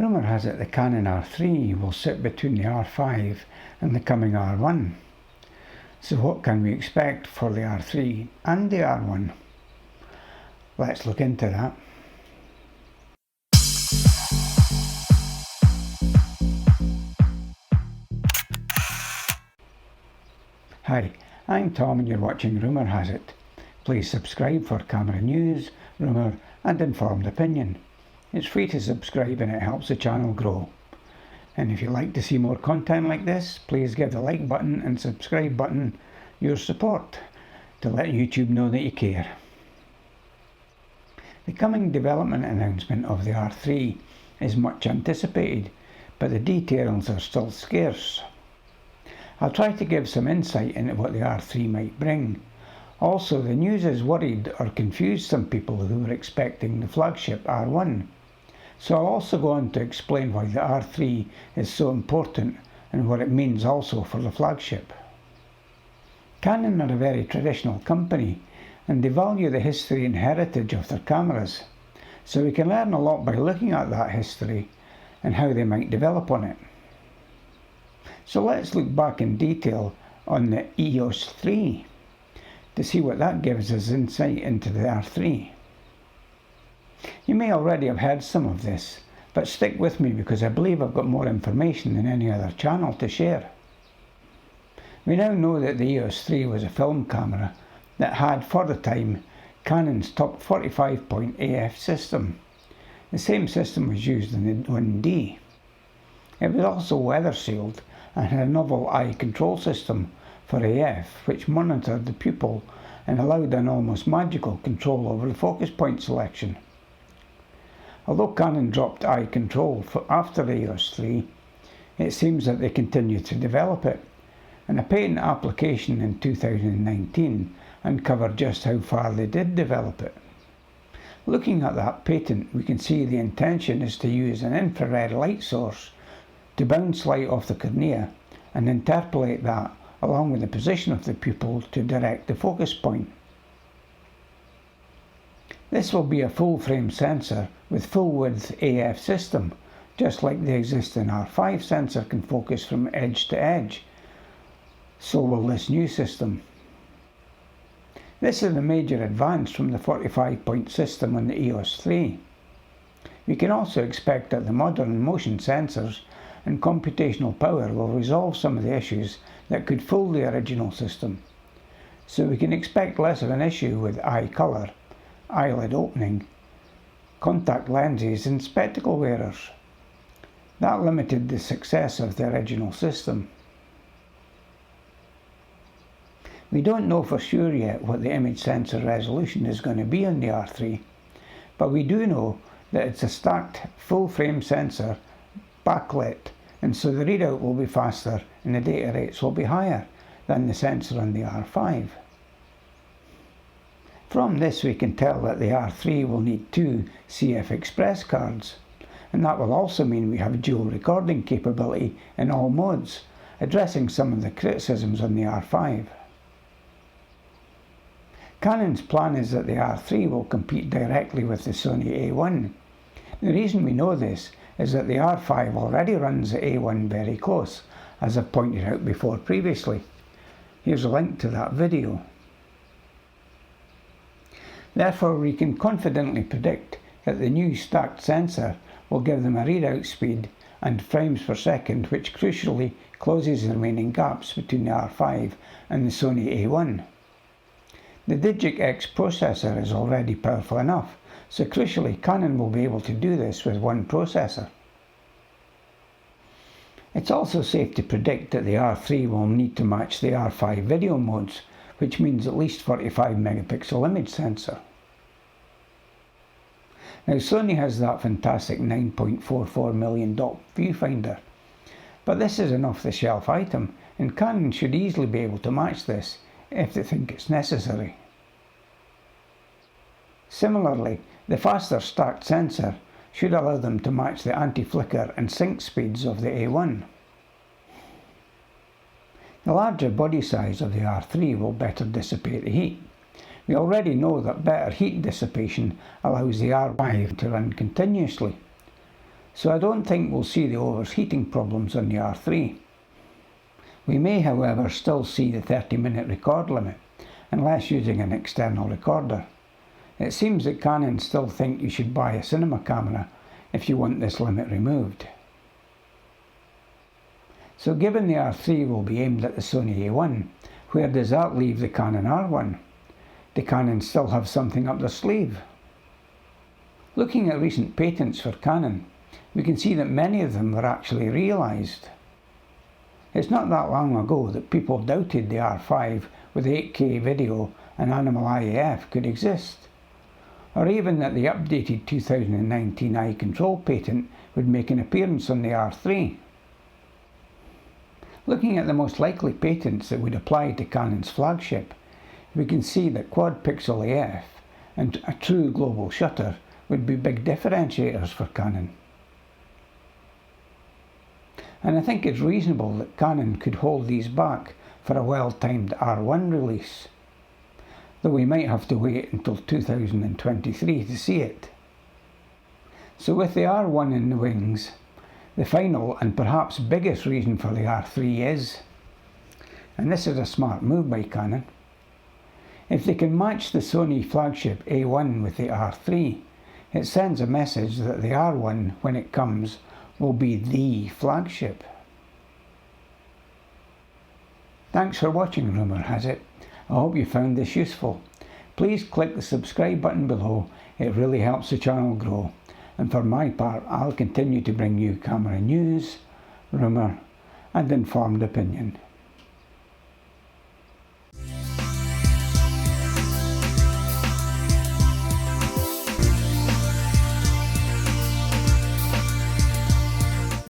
Rumour has it the Canon R3 will sit between the R5 and the coming R1. So what can we expect for the R3 and the R1? Let's look into that. Hi, I'm Tom and you're watching Rumourhasit. Please subscribe for camera news, rumour and informed opinion. It's free to subscribe and it helps the channel grow. And if you'd like to see more content like this, please give the like button and subscribe button your support to let YouTube know that you care. The coming development announcement of the R3 is much anticipated, but the details are still scarce. I'll try to give some insight into what the R3 might bring. Also, the news has worried or confused some people who were expecting the flagship R1. So I'll also go on to explain why the R3 is so important and what it means also for the flagship. Canon are a very traditional company and they value the history and heritage of their cameras. So we can learn a lot by looking at that history and how they might develop on it. So let's look back in detail on the EOS 3 to see what that gives us insight into the R3. You may already have heard some of this, but stick with me because I believe I've got more information than any other channel to share. We now know that the EOS 3 was a film camera that had, for the time, Canon's top 45-point AF system. The same system was used in the 1D. It was also weather sealed and had a novel eye control system for AF which monitored the pupil and allowed an almost magical control over the focus point selection. Although Canon dropped eye control after the EOS 3, it seems that they continued to develop it, and a patent application in 2019 uncovered just how far they did develop it. Looking at that patent, we can see the intention is to use an infrared light source to bounce light off the cornea and interpolate that along with the position of the pupil to direct the focus point. This will be a full frame sensor with full width AF system, just like the existing R5 sensor can focus from edge to edge. So will this new system. This is a major advance from the 45-point system on the EOS 3. We can also expect that the modern motion sensors and computational power will resolve some of the issues that could fool the original system. So we can expect less of an issue with eye colour, eyelid opening, contact lenses and spectacle wearers. That limited the success of the original system. We don't know for sure yet what the image sensor resolution is going to be on the R3, but we do know that it's a stacked full frame sensor, backlit, and so the readout will be faster and the data rates will be higher than the sensor on the R5. From this we can tell that the R3 will need 2 CF Express cards, and that will also mean we have dual recording capability in all modes, addressing some of the criticisms on the R5. Canon's plan is that the R3 will compete directly with the Sony A1. The reason we know this is that the R5 already runs the A1 very close, as I've pointed out before previously. Here's a link to that video. Therefore, we can confidently predict that the new stacked sensor will give them a readout speed and frames per second which crucially closes the remaining gaps between the R5 and the Sony A1. The Digic X processor is already powerful enough, so crucially Canon will be able to do this with one processor. It's also safe to predict that the R3 will need to match the R5 video modes, which means at least 45 megapixel image sensor. Now Sony has that fantastic 9.44 million dot viewfinder, but this is an off-the-shelf item and Canon should easily be able to match this if they think it's necessary. Similarly, the faster stacked sensor should allow them to match the anti-flicker and sync speeds of the A1. The larger body size of the R3 will better dissipate the heat. We already know that better heat dissipation allows the R5 to run continuously. so I don't think we'll see the overheating problems on the R3. We may, however, still see the 30-minute record limit, unless using an external recorder. It seems that Canons still think you should buy a cinema camera if you want this limit removed. So given the R3 will be aimed at the Sony A1, where does that leave the Canon R1? Do Canon still have something up their sleeve? Looking at recent patents for Canon, we can see that many of them were actually realised. It's not that long ago that people doubted the R5 with 8K video and animal IAF could exist, or even that the updated 2019 eye control patent would make an appearance on the R3. Looking at the most likely patents that would apply to Canon's flagship, we can see that quad-pixel AF and a true global shutter would be big differentiators for Canon. And I think it's reasonable that Canon could hold these back for a well-timed R1 release, though we might have to wait until 2023 to see it. So with the R1 in the wings, the final and perhaps biggest reason for the R3 is, and this is a smart move by Canon, if they can match the Sony flagship A1 with the R3, it sends a message that the R1, when it comes, will be the flagship. Thanks for watching Rumour Has It. I hope you found this useful. Please click the subscribe button below, it really helps the channel grow. And for my part, I'll continue to bring you camera news, rumour and informed opinion.